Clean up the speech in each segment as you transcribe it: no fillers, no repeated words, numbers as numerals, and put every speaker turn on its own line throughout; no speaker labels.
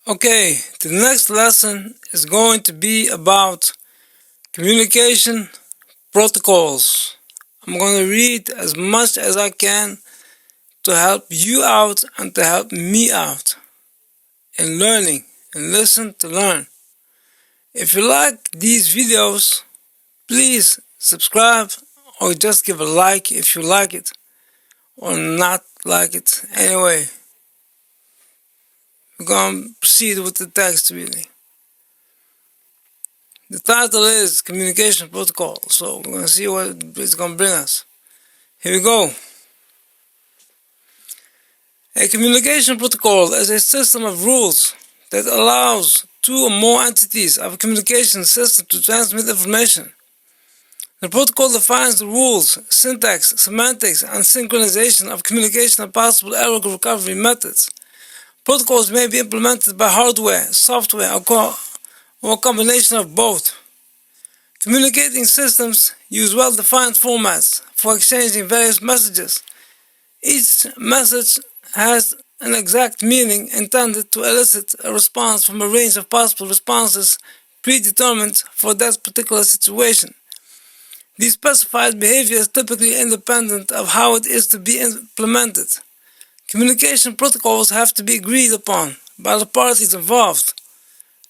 Okay, the next lesson is going to be about communication protocols. I'm going to read as much as I can to help you out and to help me out in learning and listen to learn. If you like these videos, please subscribe or just give a like if you like it or not like it. Anyway, we're going to proceed with the text really. The title is Communication Protocol, so we're going to see what it's going to bring us. Here we go. A communication protocol is a system of rules that allows two or more entities of a communication system to transmit information. The protocol defines the rules, syntax, semantics, and synchronization of communication and possible error recovery methods. Protocols may be implemented by hardware, software, or a combination of both. Communicating systems use well-defined formats for exchanging various messages. Each message has an exact meaning intended to elicit a response from a range of possible responses predetermined for that particular situation. These specified behavior is typically independent of how it is to be implemented. Communication protocols have to be agreed upon by the parties involved.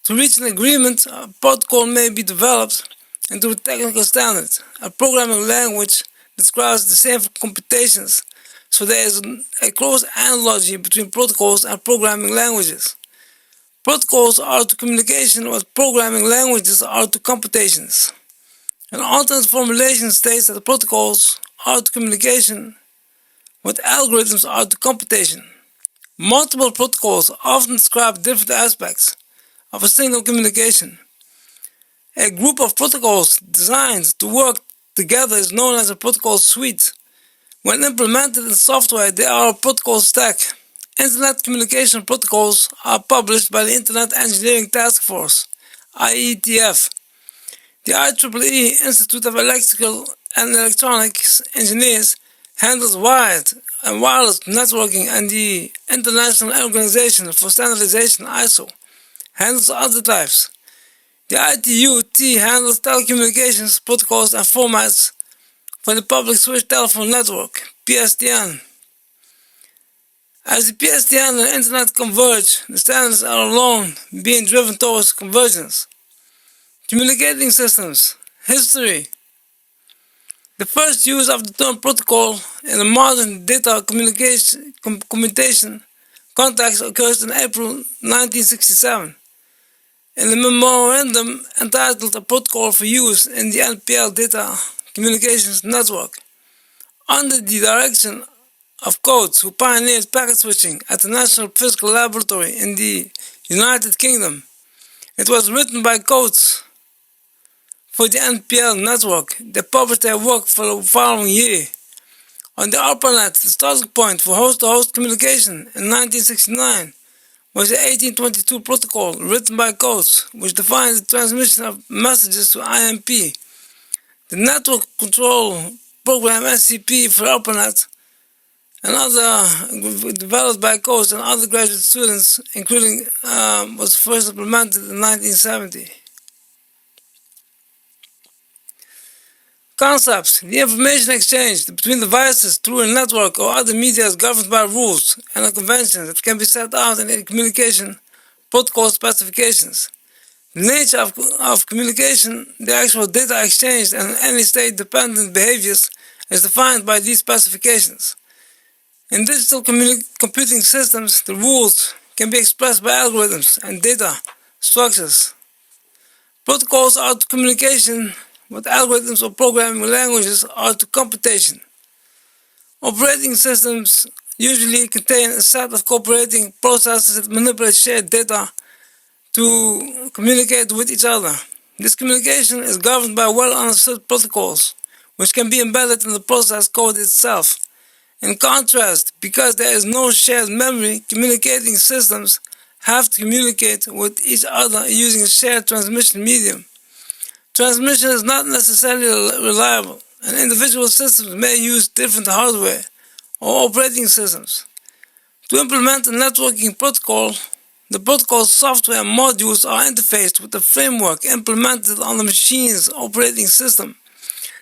To reach an agreement, a protocol may be developed into a technical standard. A programming language describes the same computations, so there is a close analogy between protocols and programming languages. Protocols are to communication what programming languages are to computations. An alternate formulation states that protocols are to communication what algorithms are to computation. Multiple protocols often describe different aspects of a single communication. A group of protocols designed to work together is known as a protocol suite. When implemented in software, they are a protocol stack. Internet communication protocols are published by the Internet Engineering Task Force, IETF. The IEEE Institute of Electrical and Electronics Engineers handles wired and wireless networking, and the International Organization for Standardization, ISO, handles other types. The ITU-T handles telecommunications protocols and formats for the public switch telephone network, PSTN. As the PSTN and Internet converge, the standards are alone being driven towards convergence. Communicating systems. History. The first use of the term protocol in the modern data communication context occurs in April 1967. In the memorandum entitled A Protocol for Use in the NPL Data Communications Network, under the direction of Coates, who pioneered packet switching at the National Physical Laboratory in the United Kingdom. It was written by Coates for the NPL network. They published their work for the following year. On the ARPANET, the starting point for host-to-host communication in 1969 was the 1822 protocol written by Coates, which defines the transmission of messages to IMP. The Network Control Program SCP for ARPANET and other developed by Coates and other graduate students, including was first implemented in 1970. Concepts. The information exchange between devices through a network or other media is governed by rules and conventions that can be set out in communication protocol specifications. The nature of communication, the actual data exchanged, and any state-dependent behaviors is defined by these specifications. In digital computing systems, the rules can be expressed by algorithms and data structures. Protocols are to communication what algorithms or programming languages are to computation. Operating systems usually contain a set of cooperating processes that manipulate shared data to communicate with each other. This communication is governed by well-understood protocols, which can be embedded in the process code itself. In contrast, because there is no shared memory, communicating systems have to communicate with each other using a shared transmission medium. Transmission is not necessarily reliable, and individual systems may use different hardware or operating systems. To implement a networking protocol, The protocol software modules are interfaced with the framework implemented on the machine's operating system.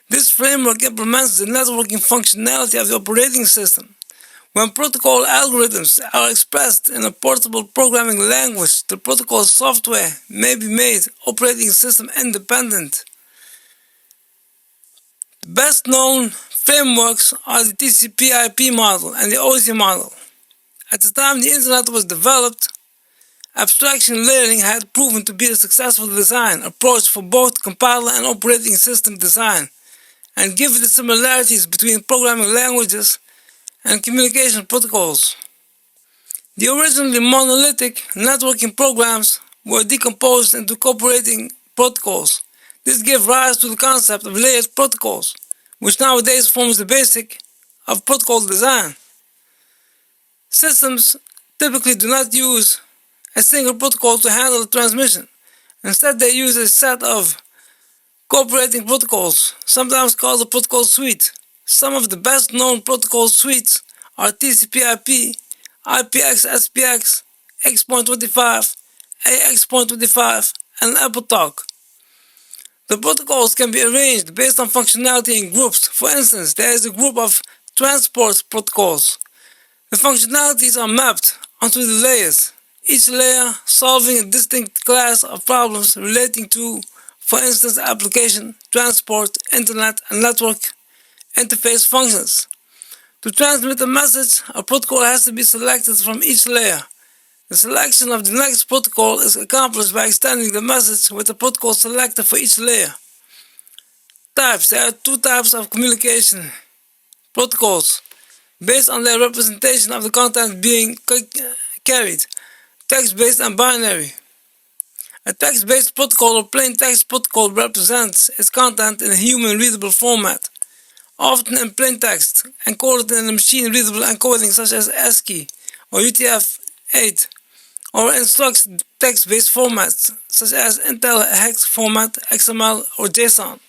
This framework implements the networking functionality of the operating system. When protocol algorithms are expressed in a portable programming language, the protocol software may be made operating system independent. The best known frameworks are the TCP/IP model and the OSI model. At the time the Internet was developed, abstraction layering had proven to be a successful design approach for both compiler and operating system design, and given the similarities between programming languages and communication protocols. The originally monolithic networking programs were decomposed into cooperating protocols. This gave rise to the concept of layered protocols, which nowadays forms the basic of protocol design. Systems typically do not use a single protocol to handle the transmission. Instead, they use a set of cooperating protocols, sometimes called a protocol suite. Some of the best known protocol suites are TCP/IP, IPX/SPX, X.25, AX.25, and AppleTalk. The protocols can be arranged based on functionality in groups. For instance, there is a group of transport protocols. The functionalities are mapped onto the layers, each layer solving a distinct class of problems relating to, for instance, application, transport, internet, and network interface functions. To transmit a message, a protocol has to be selected from each layer. The selection of the next protocol is accomplished by extending the message with the protocol selected for each layer. Types. There are two types of communication protocols based on their representation of the content being carried: text-based and binary. A text-based protocol or plain text protocol represents its content in a human-readable format, often in plain text, encoded in a machine-readable encoding such as ASCII or UTF-8, or instructs text-based formats such as Intel hex format, XML, or JSON.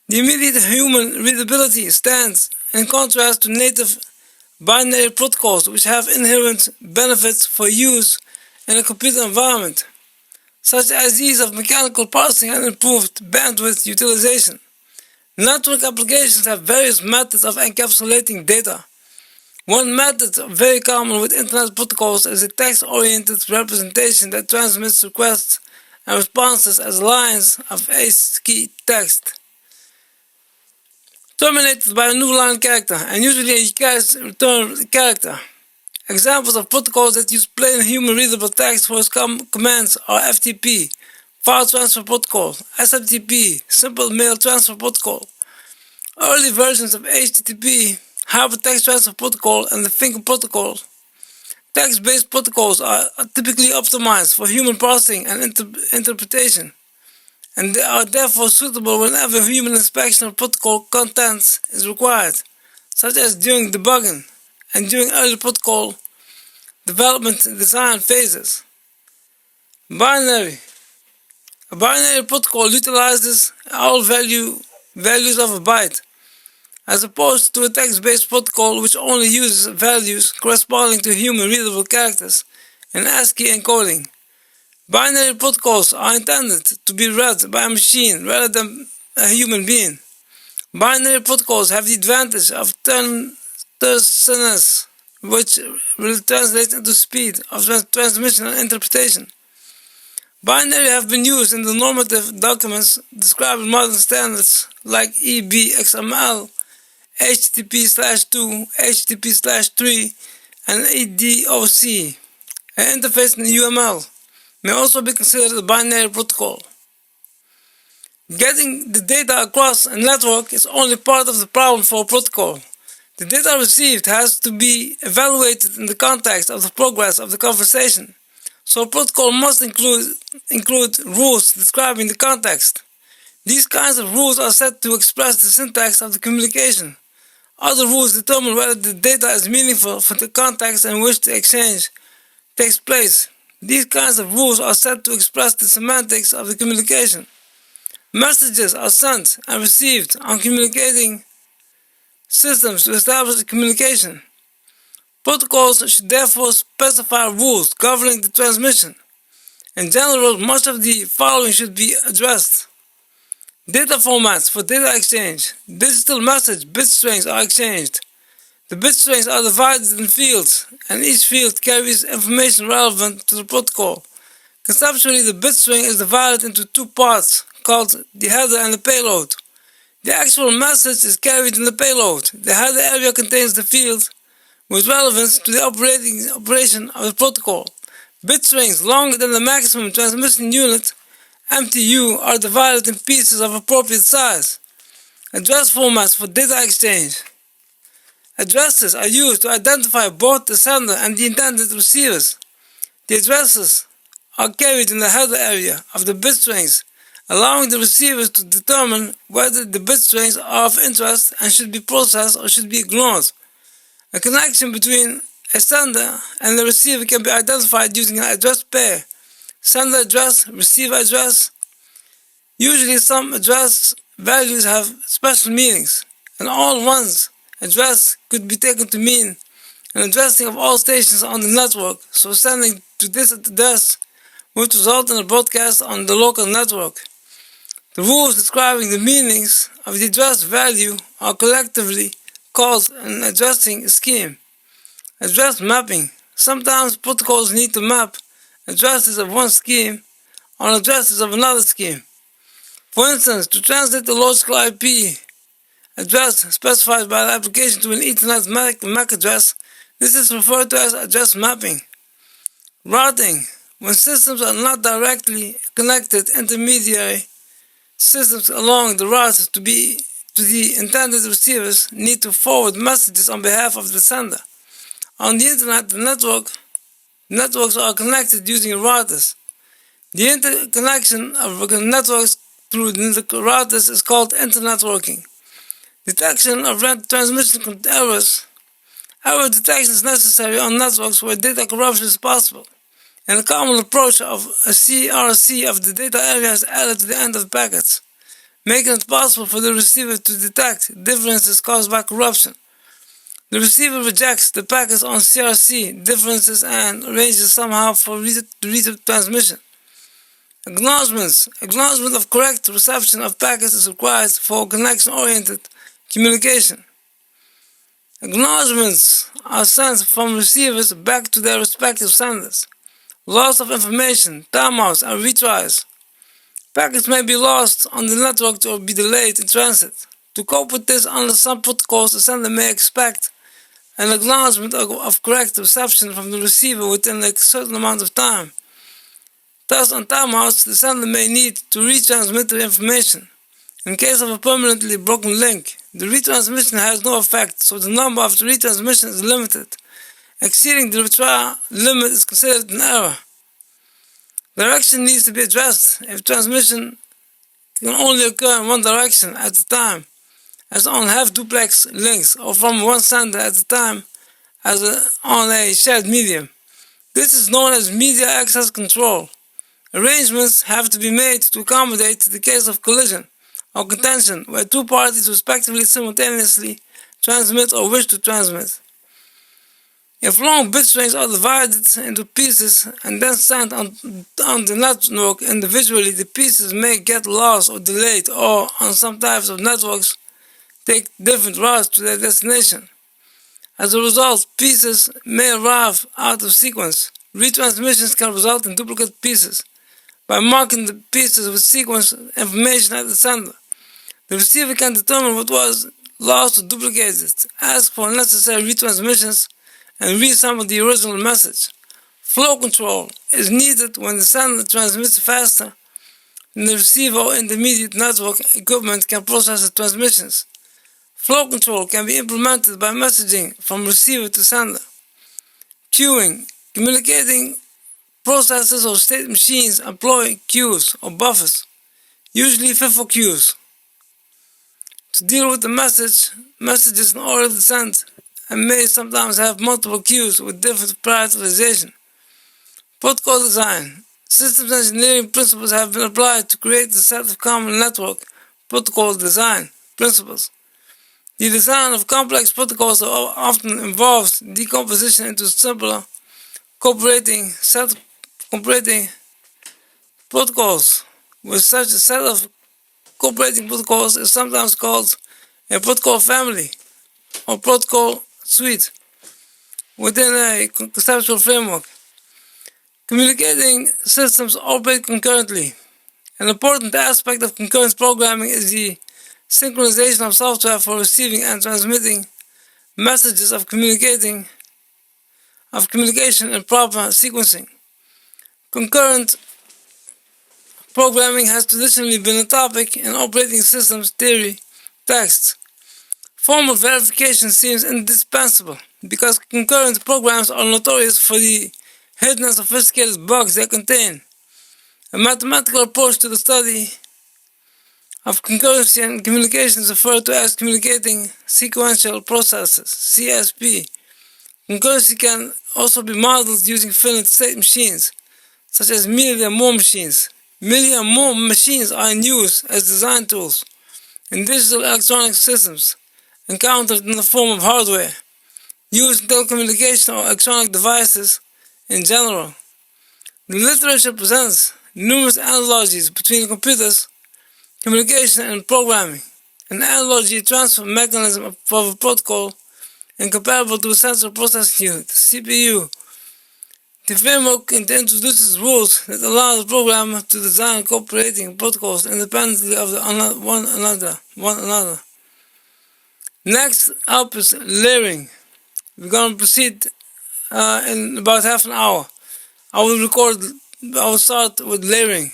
The immediate human readability stands in contrast to native binary protocols, which have inherent benefits for use in a computer environment, such as ease of mechanical parsing and improved bandwidth utilization. Network applications have various methods of encapsulating data. One method very common with Internet protocols is a text-oriented representation that transmits requests and responses as lines of ASCII text, terminated by a new line character, and usually a cache return character. Examples of protocols that use plain human-readable text for its commands are FTP, File Transfer Protocol, SMTP, Simple Mail Transfer Protocol. Early versions of HTTP, Hypertext Transfer Protocol, and the Finger Protocol. Text-based protocols are typically optimized for human processing and interpretation, and they are therefore suitable whenever human inspection of protocol contents is required, such as during debugging and during early protocol development and design phases. Binary. A binary protocol utilizes all values of a byte, as opposed to a text-based protocol which only uses values corresponding to human-readable characters in ASCII encoding. Binary protocols are intended to be read by a machine rather than a human being. Binary protocols have the advantage of terseness, which will translate into speed of transmission and interpretation. Binary have been used in the normative documents describing modern standards like EBXML, HTTP/2, HTTP/3, and EDOC. An interface in UML may also be considered a binary protocol. Getting the data across a network is only part of the problem for a protocol. The data received has to be evaluated in the context of the progress of the conversation, so a protocol must include rules describing the context. These kinds of rules are set to express the syntax of the communication. Other rules determine whether the data is meaningful for the context in which the exchange takes place. These kinds of rules are set to express the semantics of the communication. Messages are sent and received on communicating systems to establish communication. Protocols should therefore specify rules governing the transmission. In general, much of the following should be addressed. Data formats for data exchange. Digital message bit strings are exchanged. The bit strings are divided in fields, and each field carries information relevant to the protocol. Conceptually, the bit string is divided into two parts, called the header and the payload. The actual message is carried in the payload. The header area contains the field with relevance to the operation of the protocol. Bit strings longer than the maximum transmission unit, MTU, are divided in pieces of appropriate size. Address formats for data exchange. Addresses are used to identify both the sender and the intended receivers. The addresses are carried in the header area of the bit strings, allowing the receivers to determine whether the bit strings are of interest and should be processed or should be ignored. A connection between a sender and the receiver can be identified using an address pair. Sender address, receiver address. Usually some address values have special meanings, and all ones address could be taken to mean an addressing of all stations on the network, so sending to this address would result in a broadcast on the local network. The rules describing the meanings of the address value are collectively called an addressing scheme. Address mapping. Sometimes protocols need to map addresses of one scheme on addresses of another scheme. For instance, to translate the logical IP address specified by the application to an Ethernet MAC address, this is referred to as address mapping. Routing. When systems are not directly connected, intermediary systems along the route to the intended receivers need to forward messages on behalf of the sender. On the internet, networks are connected using routers. The interconnection of networks through the routers is called internetworking. Detection of transmission errors. Error detection is necessary on networks where data corruption is possible, and a common approach of a CRC of the data area is added to the end of packets, making it possible for the receiver to detect differences caused by corruption. The receiver rejects the packets on CRC differences and arranges somehow for transmission. Acknowledgements. Acknowledgement of correct reception of packets is required for connection-oriented communication. Acknowledgements are sent from receivers back to their respective senders. Loss of information, timeouts, and retries. Packets may be lost on the network or be delayed in transit. To cope with this, under some protocols, the sender may expect an acknowledgement of correct reception from the receiver within a certain amount of time. Thus, on timeouts, the sender may need to retransmit the information. In case of a permanently broken link, the retransmission has no effect, so the number of the retransmission is limited. Exceeding the retry limit is considered an error. Direction needs to be addressed if transmission can only occur in one direction at a time, as on half-duplex links, or from one sender at a time as on a shared medium. This is known as media access control. Arrangements have to be made to accommodate the case of collision or contention, where two parties respectively simultaneously transmit or wish to transmit. If long bit strings are divided into pieces and then sent on the network individually, the pieces may get lost or delayed, or on some types of networks take different routes to their destination. As a result, pieces may arrive out of sequence. Retransmissions can result in duplicate pieces. By marking the pieces with sequence information at the sender, the receiver can determine what was lost or duplicated, ask for necessary retransmissions, and reassemble the original message. Flow control is needed when the sender transmits faster than the receiver or intermediate network equipment can process the transmissions. Flow control can be implemented by messaging from receiver to sender. Queuing. Communicating processors or state machines employ queues or buffers, usually FIFO queues, to deal with the messages in order to send, and may sometimes have multiple queues with different prioritization. Protocol design. Systems engineering principles have been applied to create a set of common network protocol design principles. The design of complex protocols often involves decomposition into simpler cooperating protocols. With such a set of cooperating protocols is sometimes called a protocol family or protocol suite within a conceptual framework. Communicating systems operate concurrently. An important aspect of concurrent programming is the synchronization of software for receiving and transmitting messages of communication in proper sequencing. Concurrent programming has traditionally been a topic in operating systems theory texts. Formal verification seems indispensable because concurrent programs are notorious for the hidden and sophisticated bugs they contain. A mathematical approach to the study of concurrency and communication is referred to as communicating sequential processes, CSP. Concurrency can also be modeled using finite state machines, such as media and more machines. Media and more machines are in use as design tools in digital electronic systems, encountered in the form of hardware, used in telecommunication or electronic devices in general. The literature presents numerous analogies between computers, communication, and programming. An analogy transfer mechanism of a protocol incomparable to a central processing unit, CPU. The framework introduces rules that allow the programmer to design cooperating protocols independently of one another. Next up is layering. We're going to proceed in about half an hour. I will start with layering.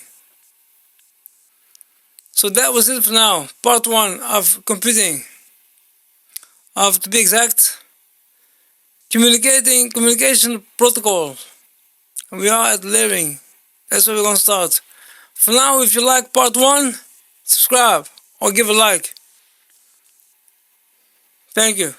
So that was it for now. Part 1 of computing. To be exact, communication protocol. We are at layering. That's where we're going to start. For now, if you like part 1, subscribe or give a like. Thank you.